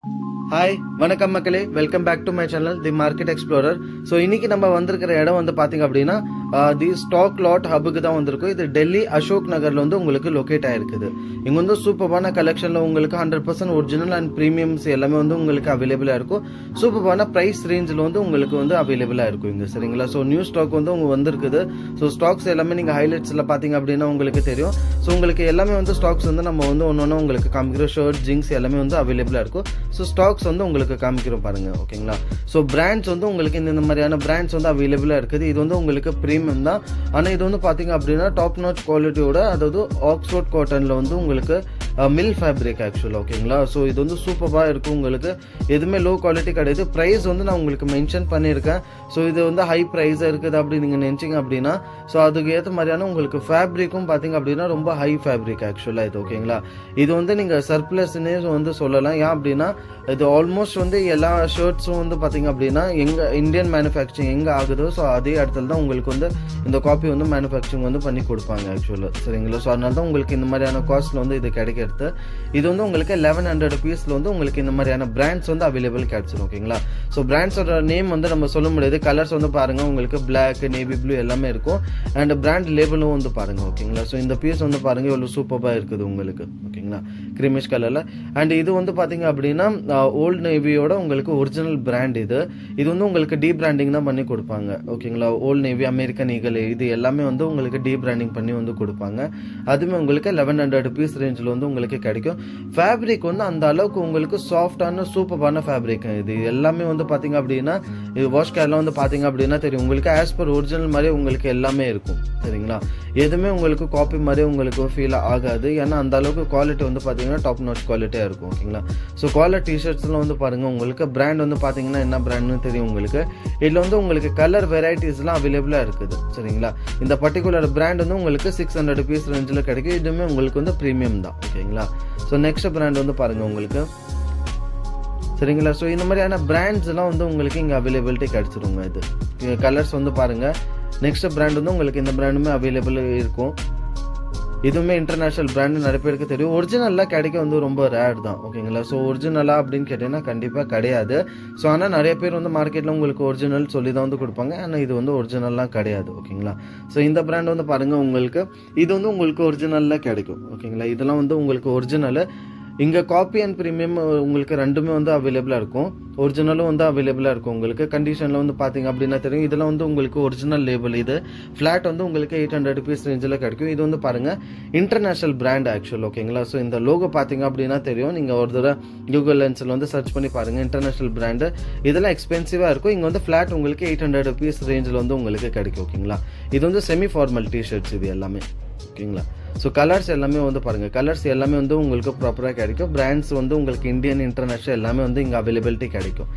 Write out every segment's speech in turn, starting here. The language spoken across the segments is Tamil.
ஹாய் வணக்கம் மக்களே, welcome back to my channel the market explorer. So இன்னைக்கு நம்ம வந்திருக்கிற இடம் வந்து பாத்தீங்க அப்படின்னா தி ஸ்டாக் லாட் ஹபுக்கு தான் வந்திருக்கும். இது டெல்லி அசோக் நகர்ல வந்து உங்களுக்கு லொகேட் ஆயிருக்குது. இங்க வந்து சூப்பரான கலெக்ஷன்ல உங்களுக்கு 100% ஒரிஜினல் அண்ட் பிரீமியம்ஸ் எல்லாமே வந்து உங்களுக்கு அவைலபிளா இருக்கும். சூப்பரான பிரைஸ் ரேஞ்சில் வந்து உங்களுக்கு வந்து அவைலபிளா இருக்கும் இங்க, சரிங்களா? ஸோ நியூ ஸ்டாக் வந்து உங்க வந்திருக்குது. ஸோ ஸ்டாக்ஸ் எல்லாமே நீங்க ஹைலைட்ஸ்ல பாத்தீங்க அப்படின்னா உங்களுக்கு தெரியும். ஸோ உங்களுக்கு எல்லாமே வந்து ஸ்டாக்ஸ் வந்து நம்ம வந்து ஒன்னொன்னு உங்களுக்கு காமிக்கிறோம். ஷர்ட், ஜீன்ஸ் எல்லாமே வந்து அவைலபிளா இருக்கும். ஸோ ஸ்டாக்ஸ் வந்து உங்களுக்கு காமிக்கிறோம் பாருங்க, ஓகேங்களா? ஸோ பிராண்ட்ஸ் வந்து உங்களுக்கு இந்த மாதிரியான பிராண்ட்ஸ் வந்து அவைலபிளா இருக்குது. இது வந்து உங்களுக்கு பிரீமியம் தான். ஆனா இது வந்து பாத்தீங்க அப்படின்னா டாப் நாச் குவாலிட்டியோட, அதாவது ஆக்ஸ்போர்ட் காட்டன்ல வந்து உங்களுக்கு மில் ஃபேப்ரிக் ஆக்சுவலா, ஓகேங்களா? ஸோ இது வந்து சூப்பரா இருக்கும். உங்களுக்கு எதுவுமே லோ குவாலிட்டி கிடையாது. பிரைஸ் வந்து நான் உங்களுக்கு மென்ஷன் பண்ணியிருக்கேன். ஸோ இது வந்து ஹை பிரைஸா இருக்குது அப்படின்னு நீங்க நினைச்சீங்க அப்படின்னா, ஸோ அதுக்கு ஏற்ற மாதிரியான உங்களுக்கு ஃபேப்ரிக்கும் பாத்தீங்க அப்படின்னா ரொம்ப ஹை ஃபேப்ரிக் ஆக்சுவலா இது, ஓகேங்களா? இது வந்து நீங்க சர்ப்ளஸ்னே வந்து சொல்லலாம். ஏன் அப்படின்னா இது ஆல்மோஸ்ட் வந்து எல்லா ஷர்ட்ஸும் வந்து பாத்தீங்க அப்படின்னா எங்க இந்தியன் மேனுஃபேக்சரிங் எங்க ஆகுதோ ஸோ அதே இடத்துல தான் உங்களுக்கு வந்து இந்த காப்பி வந்து மேனுஃபேக்சரிங் வந்து பண்ணி கொடுப்பாங்க ஆக்சுவலா, சரிங்களா? ஸோ அதனால தான் உங்களுக்கு இந்த மாதிரியான காஸ்ட்ல வந்து இது கிடைக்கிறது. இது வந்து உங்களுக்கு 1100 rupeesல வந்து உங்களுக்கு இந்த மாதிரியான பிராண்ட்ஸ் வந்து அவைலபிள் கிடைச்சிடும், ஓகேங்களா? ஸோ பிராண்ட்ஸோட நேம் வந்து நம்ம சொல்ல முடியாது. கலர்ஸ் வந்து பாருங்க, உங்களுக்கு பிளாக், நேவி ப்ளூ எல்லாமே இருக்கும். அண்ட் பிராண்ட் லேபிளும் வந்து பாருங்க, ஓகேங்களா? ஸோ இந்த பீஸ் வந்து பாருங்க எவ்வளவு சூப்பரா இருக்குது உங்களுக்கு, ஓகேங்களா? கிரீமிஷ் கலர்ல. அண்ட் இது வந்து பாத்தீங்க அப்படின்னா ஓல்ட் நேவியோட உங்களுக்கு ஒரிஜினல் பிராண்ட் இது. இது வந்து உங்களுக்கு டீ பிராண்டிங் தான் பண்ணி கொடுப்பாங்க, ஓகேங்களா? ஓல்ட் நேவி, அமெரிக்கன் ஈகிள் இது எல்லாமே வந்து உங்களுக்கு டீ பிராண்டிங் பண்ணி வந்து கொடுப்பாங்க. அதுமே உங்களுக்கு 1100 rupees ரேஞ்சில் வந்து உங்களுக்கு கிடைக்கும். ஃபேப்ரிக் வந்து அந்த அளவுக்கு உங்களுக்கு சாஃப்டான சூப்பரான ஃபேப்ரிக். இது எல்லாமே வந்து பாத்தீங்க அப்படின்னா இது வாஷ் கேர்லாம் வந்து பாத்தீங்க அப்படின்னா தெரியும் உங்களுக்கு ஆஸ் பர் ஒரிஜினல் மாதிரி உங்களுக்கு எல்லாமே இருக்கும், சரிங்களா? எதுவுமே உங்களுக்கு காப்பி மாதிரி உங்களுக்கு ஃபீல் ஆகாது. ஏன்னா அந்த அளவுக்கு குவாலிட்டி வந்து பாத்தீங்கன்னா டாப் நாச் குவாலிட்டியா இருக்கும், ஓகேங்களா? ஸோ குவாலிட்டி டிஷர்ட்ஸ்லாம் வந்து பாருங்க, உங்களுக்கு பிராண்ட் வந்து பாத்தீங்கன்னா என்ன பிராண்ட்னு தெரியும் உங்களுக்கு. இதுல வந்து உங்களுக்கு கலர் வெரைட்டிஸ்லாம் அவைலபிளா இருக்குது, சரிங்களா? இந்த பர்டிகுலர் பிராண்ட் வந்து உங்களுக்கு 600 rupees ரேஞ்சில் கிடைக்கும். இதுவுமே உங்களுக்கு வந்து பிரீமியம் தான், ஓகேங்களா? ஸோ நெக்ஸ்ட் பிராண்ட் வந்து பாருங்க உங்களுக்கு, சரிங்களா? ஸோ இந்த மாதிரியான பிராண்ட்ஸ் எல்லாம் வந்து உங்களுக்கு இங்க அவைலபிலிட்டி கிடைச்சிருங்க. இது கலர்ஸ் வந்து பாருங்க. நெக்ஸ்ட் பிராண்ட் வந்து உங்களுக்கு இந்த பிராண்டுமே அவைலபிள் இருக்கும். இதுவுமே இன்டர்நேஷனல் பிராண்ட் நிறைய பேருக்கு தெரியும். ஒரிஜினல்லாம் கிடைக்க வந்து ரொம்ப ரேர் தான், ஓகேங்களா? ஸோ ஒரிஜினலா அப்படின்னு கேட்டீங்கன்னா கண்டிப்பா கிடையாது. ஸோ ஆனால் நிறைய பேர் வந்து மார்க்கெட்ல உங்களுக்கு ஒரிஜினல் சொல்லி தான் வந்து கொடுப்பாங்க. ஆனால் இது வந்து ஒரிஜினல்லாம் கிடையாது, ஓகேங்களா? ஸோ இந்த பிராண்ட் வந்து பாருங்க உங்களுக்கு, இது வந்து உங்களுக்கு ஒரிஜினல்ல கிடைக்கும், ஓகேங்களா? இதெல்லாம் வந்து உங்களுக்கு ஒரிஜினல். இங்க காப்பி அண்ட் பிரீமியம் உங்களுக்கு ரெண்டுமே வந்து அவைலபிளா இருக்கும். ஒரிஜினலும் வந்து அவைலபிளா இருக்கும். உங்களுக்கு கண்டிஷன்ல வந்து பாத்தீங்க அப்படின்னா தெரியும். இதெல்லாம் வந்து உங்களுக்கு ஒரிஜினல் லேபிள். இது பிளாட் வந்து உங்களுக்கு 800 rupees ரேஞ்சில் கிடைக்கும். இது வந்து பாருங்க இன்டர்நேஷனல் பிராண்ட் ஆக்சுவல், ஓகேங்களா? ஸோ இந்த லோகோ பாத்தீங்க அப்படின்னா தெரியும். நீங்க ஒரு தடவை கூகுள் லென்ஸ்ல வந்து சர்ச் பண்ணி பாருங்க, இன்டர்நேஷனல் பிராண்ட். இதெல்லாம் எக்ஸ்பென்சிவா இருக்கும். இங்க வந்து பிளாட் உங்களுக்கு 800 rupees ரேஞ்சில் வந்து உங்களுக்கு கிடைக்கும், ஓகேங்களா? இது வந்து செமி ஃபார்மல் டிஷர்ட்ஸ் இது எல்லாமே, ஓகேங்களா? ஸோ கலர்ஸ் எல்லாமே வந்து பாருங்க, கலர்ஸ் எல்லாமே வந்து உங்களுக்கு ப்ராப்பரா கிடைக்கும். பிராண்ட்ஸ் வந்து உங்களுக்கு இந்தியன், இன்டர்நேஷனல் எல்லாமே வந்து இங்க அவைலபிலிட்டி கிடைக்கும்,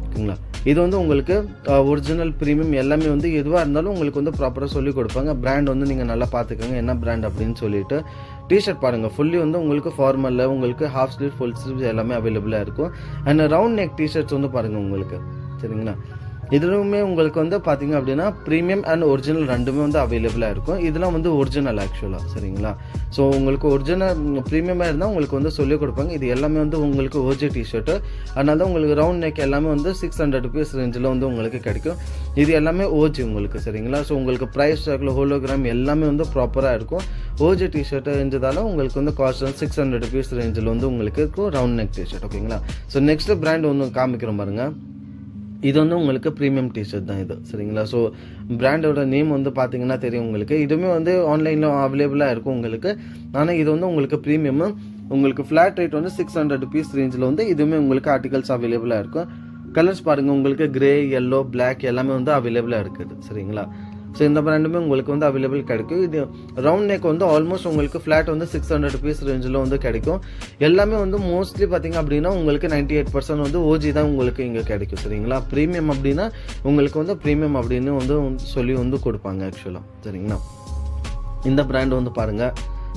ஓகேங்களா? இது வந்து உங்களுக்கு ஒரிஜினல் பிரீமியம் எல்லாமே வந்து எதுவா இருந்தாலும் உங்களுக்கு வந்து ப்ராப்பரா சொல்லி கொடுப்பாங்க. பிராண்ட் வந்து நீங்க நல்லா பாத்துக்கோங்க என்ன பிராண்ட் அப்படின்னு சொல்லிட்டு. டிஷர்ட் பாருங்க, ஃபுல்லி வந்து உங்களுக்கு ஃபார்மல்ல உங்களுக்கு ஹாஃப் ஸ்லீவ், ஃபுல் ஸ்லீவ் எல்லாமே அவைலபிளா இருக்கும். அண்ட் ரவுண்ட் நெக் டிஷர்ட்ஸ் வந்து பாருங்க உங்களுக்கு, சரிங்களா? இதுலுமே உங்களுக்கு வந்து பாத்தீங்க அப்படின்னா பிரீமியம் அண்ட் ஒரிஜினல் ரெண்டுமே வந்து அவைலபிளா இருக்கும். இதெல்லாம் வந்து ஒரிஜினல் ஆக்சுவலா, சரிங்களா? ஸோ உங்களுக்கு ஒரிஜினல் பிரீமியமா இருந்தா உங்களுக்கு வந்து சொல்லி கொடுப்பாங்க. இது எல்லாமே வந்து உங்களுக்கு ஓஜி டிஷர்ட். அதனால தான் உங்களுக்கு ரவுண்ட் நெக் எல்லாமே வந்து 600 rupees ரேஞ்சில் வந்து உங்களுக்கு கிடைக்கும். இது எல்லாமே ஓஜி உங்களுக்கு, சரிங்களா? ஸோ உங்களுக்கு பிரைஸ் டாக்ல ஹோலோகிராம் எல்லாமே வந்து ப்ராப்பரா இருக்கும். ஓஜி டிஷர்ட் இருந்ததால உங்களுக்கு வந்து காஸ்ட் வந்து 600 rupees ரேஞ்சில் வந்து உங்களுக்கு இருக்கும் ரவுண்ட் நெக் டிஷர்ட், ஓகேங்களா? ஸோ நெக்ஸ்ட் பிராண்ட் ஒன்று காமிக்கிறோம் பாருங்க. இது வந்து உங்களுக்கு பிரீமியம் டிஷர்ட் தான் இது, சரிங்களா? ஸோ பிராண்டோட நேம் வந்து பாத்தீங்கன்னா தெரியும் உங்களுக்கு. இதுவுமே வந்து ஆன்லைன்ல அவைலபிளா இருக்கும் உங்களுக்கு. ஆனால் இது வந்து உங்களுக்கு பிரீமியம். உங்களுக்கு ஃபிளாட் ரேட் வந்து 600 rupees ரேஞ்சில் வந்து இதுவுமே உங்களுக்கு ஆர்டிகல்ஸ் அவைலபிளா இருக்கும். கலர்ஸ் பாருங்க, உங்களுக்கு கிரே, yellow, பிளாக் எல்லாமே வந்து அவைலபிளா இருக்குது, சரிங்களா? ஸோ இந்த பிராண்டுமே உங்களுக்கு வந்து அவைலபிள் கிடைக்கும். இது ரவுண்ட் நெக் வந்து ஆல்மோஸ்ட் உங்களுக்கு ஃபிளாட் வந்து 600 rupees ரேஞ்சில் வந்து கிடைக்கும். எல்லாமே வந்து மோஸ்ட்லி பாத்தீங்க அப்படின்னா உங்களுக்கு 98% வந்து ஓஜி தான் உங்களுக்கு இங்க கிடைக்கும், சரிங்களா? பிரீமியம் அப்படின்னா உங்களுக்கு வந்து பிரீமியம் அப்படின்னு வந்து சொல்லி வந்து கொடுப்பாங்க ஆக்சுவலா, சரிங்களா? இந்த பிராண்ட் வந்து பாருங்க,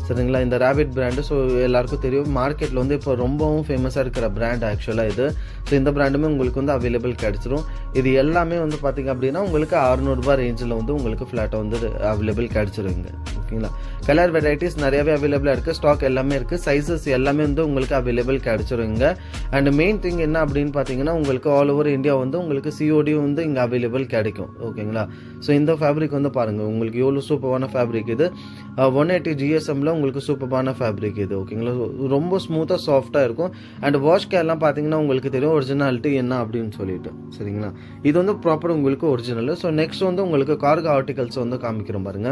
சரிங்களா. இந்த ரேபிட் பிராண்டு ஸோ எல்லாருக்கும் தெரியும், மார்க்கெட்டில் வந்து இப்போ ரொம்பவும் ஃபேமஸாக இருக்கிற பிராண்ட் ஆக்சுவலாக இது. ஸோ இந்த பிராண்டுமே உங்களுக்கு வந்து அவைலபிள் கிடைச்சிரும். இது எல்லாமே வந்து பார்த்தீங்க அப்படின்னா உங்களுக்கு 600 ரூபாய் ரேஞ்சில் வந்து உங்களுக்கு ஃப்ளாட்டாக வந்து அவைலபிள் கிடைச்சிருங்க. ஓகேங்களா. கலர் வெரைட்டிஸ் நிறையவே அவைலபிளாக இருக்குது, ஸ்டாக் எல்லாமே இருக்குது, சைஸஸ் எல்லாமே வந்து உங்களுக்கு அவைலபிள் கிடைச்சிருங்க. அண்ட் மெயின் திங் என்ன அப்படின்னு பார்த்தீங்கன்னா உங்களுக்கு ஆல் ஓவர் இந்தியா வந்து உங்களுக்கு சிஓடி வந்து இங்கே அவைலபிள் கிடைக்கும். ஓகேங்களா. ஸோ இந்த ஃபேப்ரிக் வந்து பாருங்கள், உங்களுக்கு எவ்வளோ சூப்பரான ஃபேப்ரிக் இது. 180 GSMல உங்களுக்கு சூப்பரான ஃபேப்ரிக் இது. ஓகேங்களா. ரொம்ப ஸ்மூத்தாக சாஃப்டாக இருக்கும். அண்ட் வாஷ் கேர்லாம் பார்த்தீங்கன்னா உங்களுக்கு தெரியும் ஒரிஜினாலிட்டி என்ன அப்படின்னு சொல்லிட்டு. சரிங்களா. இது வந்து ப்ராப்பர் உங்களுக்கு ஒரிஜினல். ஸோ நெக்ஸ்ட் வந்து உங்களுக்கு கார்கோ ஆர்டிகல்ஸ் வந்து காமிக்கிறோம் பாருங்க.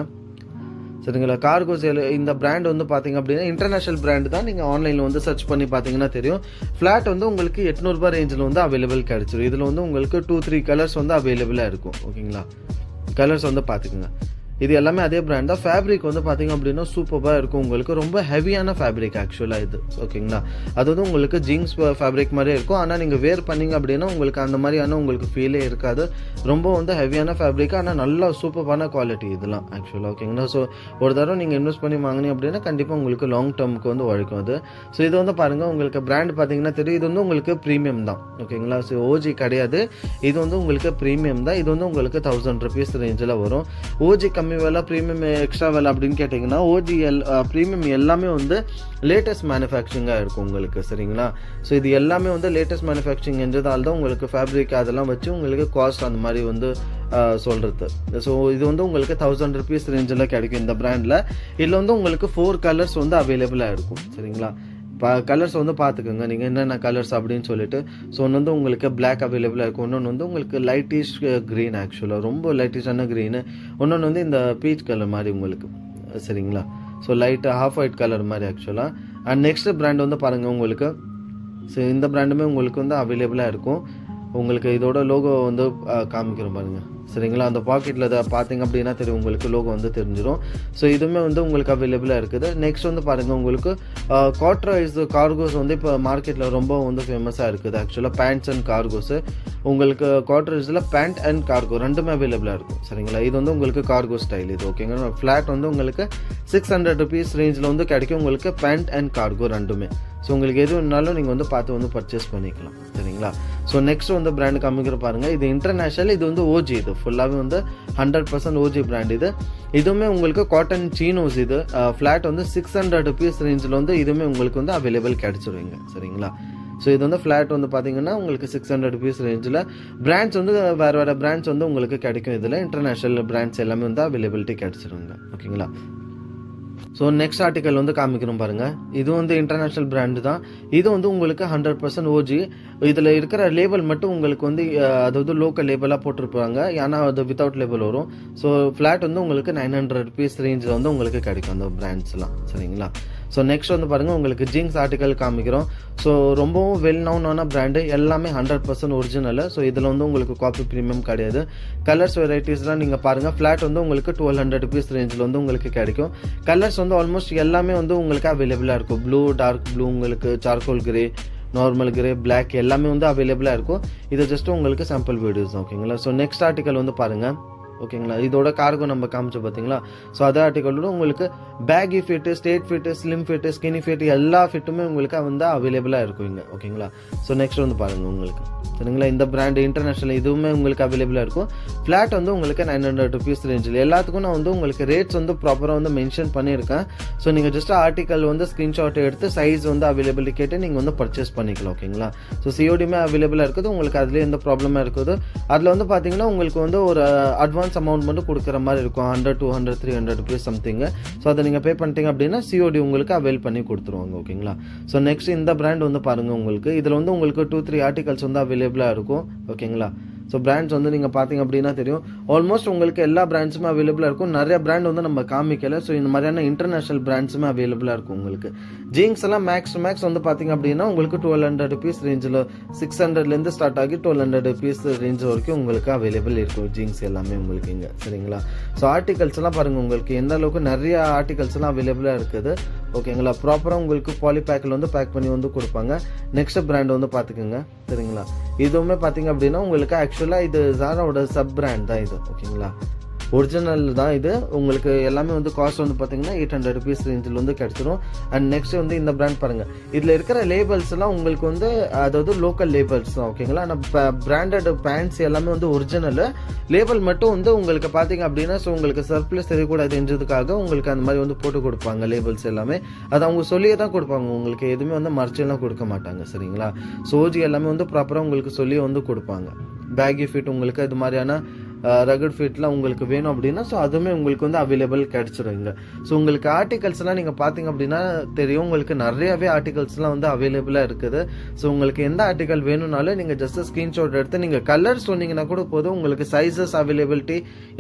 சரிங்களா. கார்கோஸ் இந்த பிராண்ட் வந்து பார்த்தீங்க அப்படின்னா இன்டர்நேஷனல் பிராண்ட் தான். நீங்கள் ஆன்லைனில் வந்து சர்ச் பண்ணி பார்த்தீங்கன்னா தெரியும். ஃப்ளாட் வந்து உங்களுக்கு 800 ரூபாய் ரேஞ்சில் வந்து அவைலபிள் கிடைச்சிடும். இதில் வந்து உங்களுக்கு 2-3 கலர்ஸ் வந்து அவைலபிளாக இருக்கும். ஓகேங்களா. கலர்ஸ் வந்து பார்த்துக்குங்க. இது எல்லாமே அதே பிராண்ட் தான். ஃபேப்ரிக் வந்து பார்த்தீங்க அப்படின்னா சூப்பராக இருக்கும். உங்களுக்கு ரொம்ப ஹெவியான ஃபேப்ரிக் ஆக்சுவலாக இது. ஓகேங்களா. அது வந்து உங்களுக்கு ஜீன்ஸ் ஃபேப்ரிக் மாதிரியே இருக்கும். ஆனால் நீங்கள் வேர் பண்ணீங்க அப்படின்னா உங்களுக்கு அந்த மாதிரியான உங்களுக்கு ஃபீலே இருக்காது. ரொம்ப வந்து ஹெவியான ஃபேப்ரிக், ஆனால் நல்லா சூப்பரான குவாலிட்டி இதெல்லாம் ஆக்சுவலாக. ஓகேங்களா. ஸோ ஒரு தடவை நீங்கள் இன்வெஸ்ட் பண்ணி வாங்கினீங்க அப்படின்னா கண்டிப்பாக உங்களுக்கு லாங் டேர்முக்கு வந்து உழைக்கும் அது. ஸோ இது வந்து பாருங்கள், உங்களுக்கு பிராண்ட் பார்த்தீங்கன்னா தெரியும். இது வந்து உங்களுக்கு ப்ரீமியம் தான். ஓகேங்களா. ஸோ ஓஜி கிடையாது, இது வந்து உங்களுக்கு ப்ரீமியம் தான். இது வந்து உங்களுக்கு 1000 rupees ரேஞ்சில் வரும். ஓஜி கம்மி வேலை, ப்ரீமியம் எக்ஸ்ட்ரா வேலை அப்படின்னு கேட்டிங்கன்னா ஓஜி ப்ரீமியம் எல்லாமே வந்து லேட்டஸ்ட் மேனுஃபேக்சரிங்காக இருக்கும் உங்களுக்கு. சரிங்களா. ஸோ இது எல்லாமே வந்து லேட்டஸ்ட் மேனுஃபேக்சரிங் என்றதால் தான் உங்களுக்கு ஃபேப்ரிக் அதெல்லாம் வச்சு உங்களுக்கு காஸ்ட் அந்த மாதிரி வந்து சொல்கிறது. ஸோ இது வந்து உங்களுக்கு 1000 rupees ரேஞ்சில் கிடைக்கும் இந்த பிராண்டில். இதில் வந்து உங்களுக்கு 4 கலர்ஸ் வந்து அவைலபிளாக இருக்கும். சரிங்களா. கலர்ஸ் வந்து பார்த்துக்கோங்க நீங்கள் என்னென்ன கலர்ஸ் அப்படின்னு சொல்லிட்டு. ஸோ ஒன்று வந்து உங்களுக்கு பிளாக் அவைலபிளாக இருக்கும், இன்னொன்று வந்து உங்களுக்கு லைட்டிஷ் க்ரீன் ஆக்சுவலாக ரொம்ப லைட்டிஷான க்ரீனு, இன்னொன்று வந்து இந்த பீச் கலர் மாதிரி உங்களுக்கு. சரிங்களா. So light half white colour மாதிரி ஆக்சுவலாக. அண்ட் நெக்ஸ்ட் பிராண்ட் வந்து பாருங்கள் உங்களுக்கு. ஸோ இந்த பிராண்டுமே உங்களுக்கு வந்து அவைலபிளாக இருக்கும். உங்களுக்கு இதோட லோகோ வந்து காமிக்கிறோம் பாருங்கள். சரிங்களா. அந்த பாக்கெட்டில் அதை பார்த்தீங்க அப்படின்னா தெரியும், உங்களுக்கு லோகோ வந்து தெரிஞ்சிடும். ஸோ இதுவுமே வந்து உங்களுக்கு அவைலபிளாக இருக்குது. நெக்ஸ்ட் வந்து பாருங்கள், உங்களுக்கு காட்ரைஸ் கார்கோஸ் வந்து இப்போ மார்க்கெட்டில் ரொம்ப வந்து ஃபேமஸாக இருக்குது ஆக்சுவலாக. பேண்ட்ஸ் அண்ட் கார்கோஸு உங்களுக்கு காட்ரைஸில் பேண்ட் அண்ட் கார்கோ ரெண்டுமே அவைலபிளாக இருக்கும். சரிங்களா. இது வந்து உங்களுக்கு கார்கோ ஸ்டைல் இது. ஓகேங்களா. ஃப்ளாட் வந்து உங்களுக்கு 600 rupees ரேஞ்சில் வந்து கிடைக்கும் உங்களுக்கு பேண்ட் அண்ட் கார்கோ ரெண்டுமே. ஸோ உங்களுக்கு எது வேணாலும் நீங்கள் வந்து பார்த்து வந்து பர்ச்சேஸ் பண்ணிக்கலாம். சரிங்களா. ஸோ நெக்ஸ்ட் வந்து பிராண்டு காமிக்கிற பாருங்கள். இது இன்டர்நேஷனல், இது வந்து ஓஜி, இது ஃபுல்லாகவே வந்து 100% ஓஜி பிராண்ட் இது. இதுவுமே உங்களுக்கு காட்டன் சீனோஸ் இது. ஃப்ளாட் வந்து 600 rupees ரேஞ்சில் வந்து இதுவுமே உங்களுக்கு வந்து அவைலபிள் கிடைச்சிருவீங்க. சரிங்களா. ஸோ இது வந்து ஃப்ளாட் வந்து பார்த்தீங்கன்னா உங்களுக்கு 600 rupees ரேஞ்சில். பிராண்ட்ஸ் வந்து வேறு வேறு பிராண்ட்ஸ் வந்து உங்களுக்கு கிடைக்கும். இதில் இன்டர்நேஷனல் பிராண்ட்ஸ் எல்லாமே வந்து அவைலபிலிட்டி கிடைச்சிருங்க. ஓகேங்களா. ஸோ நெக்ஸ்ட் ஆர்டிக்கல் வந்து காமிக்கிறோம் பாருங்கள். இது வந்து இன்டர்நேஷ்னல் பிராண்டு தான். இது வந்து உங்களுக்கு 100% ஓஜி. இதில் இருக்கிற லேபிள் மட்டும் உங்களுக்கு வந்து அதாவது லோக்கல் லேபிளாக போட்டிருப்பாங்க, ஏன்னா அது வித்தவுட் லேபிள் வரும். ஸோ ஃப்ளாட் வந்து உங்களுக்கு 900 rupees ரேஞ்சில் வந்து உங்களுக்கு கிடைக்கும் அந்த பிராண்ட்ஸ்லாம். சரிங்களா. ஸோ நெக்ஸ்ட் வந்து பாருங்கள், உங்களுக்கு ஜீன்ஸ் ஆர்டிக்கல் காமிக்கிறோம். ஸோ ரொம்பவும் வெல் நவுனான பிராண்டு, எல்லாமே 100% ஒரிஜினல். ஸோ இதில் வந்து உங்களுக்கு காப்பி ப்ரீமியம் கிடையாது. கலர்ஸ் வெரைட்டிஸ்லாம் நீங்கள் பாருங்கள். ஃப்ளாட் வந்து உங்களுக்கு 1200 rupees ரேஞ்சில் வந்து உங்களுக்கு கிடைக்கும். கலர்ஸ் வந்து ஆல்மோஸ்ட் எல்லாமே வந்து உங்களுக்கு அவைலபிளாக இருக்கும். ப்ளூ, டார்க் ப்ளூ, உங்களுக்கு charcoal grey, normal grey, black எல்லாமே வந்து அவைலபிளாக இருக்கும். இது ஜஸ்ட் உங்களுக்கு சாம்பிள் வீடியோஸ் தான். ஓகேங்களா. ஸோ நெக்ஸ்ட் ஆர்டிக்கல் வந்து பாருங்கள். ஓகேங்களா. இதோட கார்கோ நம்ம காமிச்சு பார்த்தீங்களா. ஸோ அதே ஆர்டிக்கலோட உங்களுக்கு baggy fit, straight fit, slim fit, skinny fit எல்லா ஃபிட்டுமே உங்களுக்கு வந்து அவைலபிளாக இருக்கும் இங்கே. ஓகேங்களா. ஸோ நெக்ஸ்ட் வந்து பாருங்கள் உங்களுக்கு. சரிங்களா. இந்த பிராண்டு இன்டர்நேஷனல் இதுவுமே உங்களுக்கு அவைலபிளாக இருக்கும். ஃப்ளாட் வந்து உங்களுக்கு 900 rupees ரேஞ்சில். எல்லாத்துக்கும் நான் வந்து உங்களுக்கு ரேட்ஸ் வந்து ப்ராப்பராக வந்து மென்ஷன் பண்ணியிருக்கேன். ஸோ நீங்கள் ஜஸ்ட் ஆர்டிக்கல் வந்து ஸ்க்ரீன்ஷாட் எடுத்து சைஸ் வந்து அவைலபிலிட்டி கேட்டு நீங்கள் வந்து பர்ச்சேஸ் பண்ணிக்கலாம். ஓகேங்களா. ஸோ சிஓடியுமே அவைலபிளாக இருக்குது உங்களுக்கு. அதுலேயே எந்த ப்ராப்ளமாக இருக்குது. அதில் வந்து பார்த்தீங்கன்னா உங்களுக்கு வந்து ஒரு அட்வான்ஸ் அமௌண்ட் மட்டும் கொடுக்குற மாதிரி இருக்கும். 100, 200, 300 rupees சம்திங். ஸோ அதை நீங்கள் பே பண்ணிட்டீங்க அப்படின்னா சிஓடி உங்களுக்கு அவைல் பண்ணி கொடுத்துருவாங்க. ஓகேங்களா. ஸோ நெக்ஸ்ட் இந்த பிராண்ட் வந்து பாருங்கள் உங்களுக்கு. இதில் வந்து உங்களுக்கு 2-3 ஆர்டிகல்ஸ் வந்து அவைலபிளாக இருக்கும். ஓகேங்களா. ஸோ பிராண்ட்ஸ் வந்து நீங்கள் பார்த்தீங்க அப்படின்னா தெரியும், ஆல்மோஸ்ட் உங்களுக்கு எல்லா பிராண்ட்ஸுமே அவைலபிளாக இருக்கும். நிறைய பிராண்ட் வந்து நம்ம காமிக்கல. ஸோ இந்த மாதிரியான இன்டர்நேஷனல் பிராண்ட்ஸுமே அவைலபிளாக இருக்கும் உங்களுக்கு. ஜீன்ஸ் எல்லாம் மேக்ஸ் வந்து பார்த்தீங்க அப்படின்னா உங்களுக்கு 1200 rupees ரேஞ்சில் 600லேருந்து ஸ்டார்ட் ஆகி 1200 rupees ரேஞ்ச் வரைக்கும் உங்களுக்கு அவைலபிள் இருக்கும் ஜீன்ஸ் எல்லாமே உங்களுக்கு இங்கே. சரிங்களா. ஸோ ஆர்டிகல்ஸ் எல்லாம் பாருங்கள் உங்களுக்கு எந்த அளவுக்கு நிறைய ஆர்டிகல்ஸ் எல்லாம் அவைலபிளாக இருக்குது. ஓகேங்களா. ப்ராப்பராக உங்களுக்கு பாலி பேக்கில் வந்து பேக் பண்ணி வந்து கொடுப்பாங்க. நெக்ஸ்ட் பிராண்ட் வந்து பார்த்துக்கோங்க. சரிங்களா. இதுவுமே பார்த்தீங்க அப்படின்னா உங்களுக்கு ஆக்சுவலாக இது ஜாராவோட சப் பிராண்ட் தான் இது. ஓகேங்களா. ஒரிஜினல் தான் இது. உங்களுக்கு எல்லாமே வந்து காஸ்ட் வந்து பார்த்தீங்கன்னா 800 rupees ரேஞ்சில் வந்து கிடைச்சிரும். அண்ட் நெக்ஸ்ட் வந்து இந்த பிராண்ட் பாருங்க, இதில் இருக்கிற லேபிள்ஸ் எல்லாம் உங்களுக்கு வந்து அதாவது லோக்கல் லேபிள்ஸ் தான் ஓகேங்களா. ஆனால் பிராண்டட் பேண்ட்ஸ் எல்லாமே வந்து ஒரிஜினல், லேபிள் மட்டும் வந்து உங்களுக்கு பார்த்தீங்க அப்படின்னா ஸோ உங்களுக்கு சர்ப்ளஸ் தெரியக்கூடாதுன்றதுக்காக உங்களுக்கு அந்த மாதிரி வந்து போட்டு கொடுப்பாங்க லேபிள்ஸ் எல்லாமே. அது அவங்க சொல்லியே தான் கொடுப்பாங்க, உங்களுக்கு எதுவுமே வந்து மறைச்செல்லாம் கொடுக்க மாட்டாங்க சரிங்களா. சோஜி எல்லாமே வந்து ப்ராப்பராக உங்களுக்கு சொல்லி வந்து கொடுப்பாங்க. பேகி ஃபிட் உங்களுக்கு இது மாதிரியான ரகட் ஃபிட்லாம் உங்களுக்கு வேணும் அப்படின்னா ஸோ அதுவுமே உங்களுக்கு வந்து அவைலபிள் கிடைச்சிரும் இங்கே. ஸோ உங்களுக்கு ஆர்டிகல்ஸ்லாம் நீங்கள் பார்த்தீங்க அப்படின்னா தெரியும், உங்களுக்கு நிறையவே ஆர்டிகல்ஸ்லாம் வந்து அவைலபிளாக இருக்குது. ஸோ உங்களுக்கு எந்த ஆர்டிகல் வேணும்னாலும் நீங்கள் ஜஸ்ட் ஸ்க்ரீன்ஷாட் எடுத்து நீங்கள் கலர் சொன்னீங்கன்னா கூட போதும், உங்களுக்கு சைஸஸ் அவைலபிலிட்டி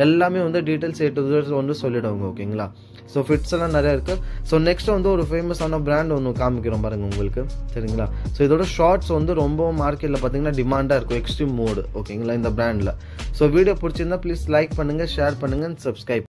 எல்லாமே வந்து டீட்டெயில்ஸ் வந்து சொல்லிடுவாங்க ஓகேங்களா. ஸோ ஃபிட்ஸ் எல்லாம் நிறைய இருக்குது. ஸோ நெக்ஸ்ட் வந்து ஒரு ஃபேமஸான பிராண்ட் ஒன்று காமிக்கிறோம் பாருங்க உங்களுக்கு சரிங்களா. ஸோ இதோட ஷார்ட்ஸ் வந்து ரொம்ப மார்க்கெட்டில் பார்த்தீங்கன்னா டிமாண்டாக இருக்கும், எக்ஸ்ட்ரீம் மோடு ஓகேங்களா இந்த பிராண்டில். ஸோ வீடியோ பிடிச்சிருந்தா ப்ளீஸ் லைக் பண்ணுங்கள், ஷேர் பண்ணுங்கள், சப்ஸ்கிரைப்